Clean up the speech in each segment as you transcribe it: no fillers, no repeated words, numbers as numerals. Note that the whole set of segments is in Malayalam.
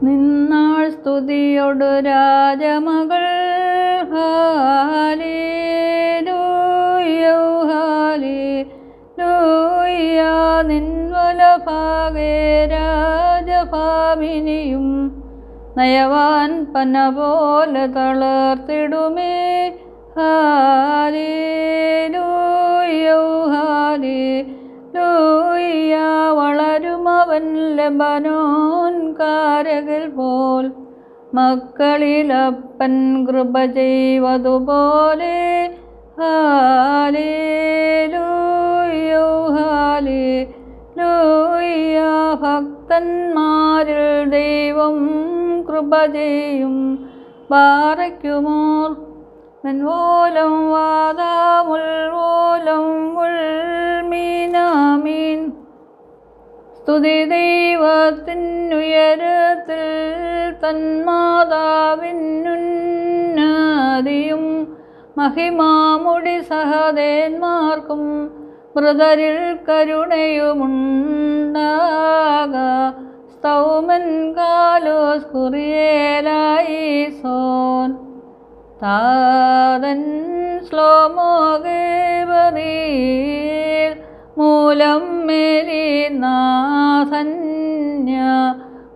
നിന്നാൾ സ്തുതിയൊടു രാജമകൾ ഹാലേലൂയ ഹാലേലൂയ. നിൻവലഭാഗേ രാജഭാമിനിയും നയവാൻ പന പോലെ തളർത്തിടുമേ. Hallelujah hallelujah. വളരുമവൻ ലെബനോൻ കാരകിൽ പോൽ, മക്കളിലപ്പൻ കൃപ ചെയ്വതുപോലെ. Hallelujah hallelujah. ഭക്തന്മാരിൽ ദൈവം കൃപ ചെയ്യും. ബാറയ്ക്കുമോർ മെൻവോലം വാദാമുൽവോലം ഉൾമീനാമീൻ. സ്തുതി ദൈവത്തിനുയരത്തിൽ തന്മാതാവിനുന്നതിയും. മഹിമാമുടി സഹദേന്മാർക്കും മൃതരിൽ കരുണയുമുണ്ടാക. സ്തൗമൻ കാലോസ് കുറിയേലായിസോൻ. താതൻ ശ്ലോമോ ഗേബറീൽ മൂലം മേലിനാഥന്യ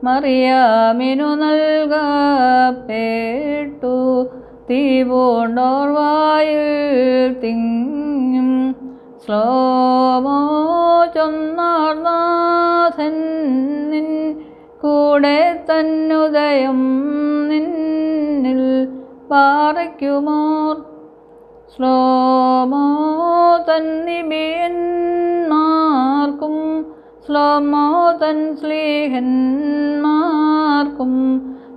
മറിയാമിനു നൽകപ്പെട്ടു. തീപൂണ്ടോർ വായിൽ തിങ്ങും ശ്ലോമോ ചൊന്നാർനാഥൻ. നിൻ കൂടെ തന്നുദയം നിന്നിൽ പാറയ്ക്കുമോർ. ശ്ലോമോ തന്നിബിയന്മാർക്കും ശ്ലോമോ തൻ സ്ലീഹന്മാർക്കും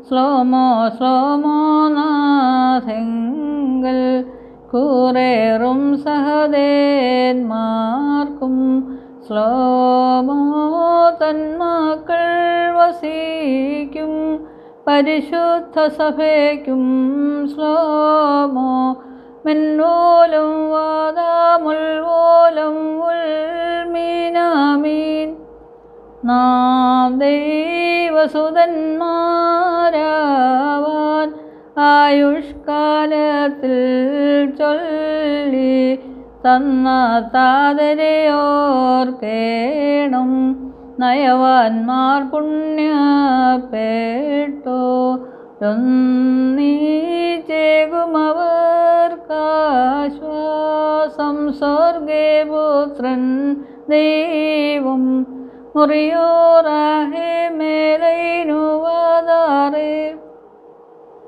ശ്ലോമോ ശ്ലോമോ നാഥെങ്കൽ കൂറേറും സഹദേന്മാർക്കും ശ്ലോമോ തന്മക്കൾ വസിക്കും പരിശുദ്ധ സഭയ്ക്കും ശ്ലോമോ. മെൻവോലം വാദാമുൽവോലം ഉൾമീനാമീൻ. നാം ദൈവസുതന്മാരാവാൻ ആയുഷ്കാലത്തിൽ ചൊല്ലി തന്ന താതരയോർക്കേണം. നയവാന്മാർ പുണ്യപ്പെട്ടോരൊന്നീച്ചേകുമവർക്കാശ്വാസം. സ്വർഗേ പുത്രൻ ദൈവം മുറിയോറാഹേ മേലെ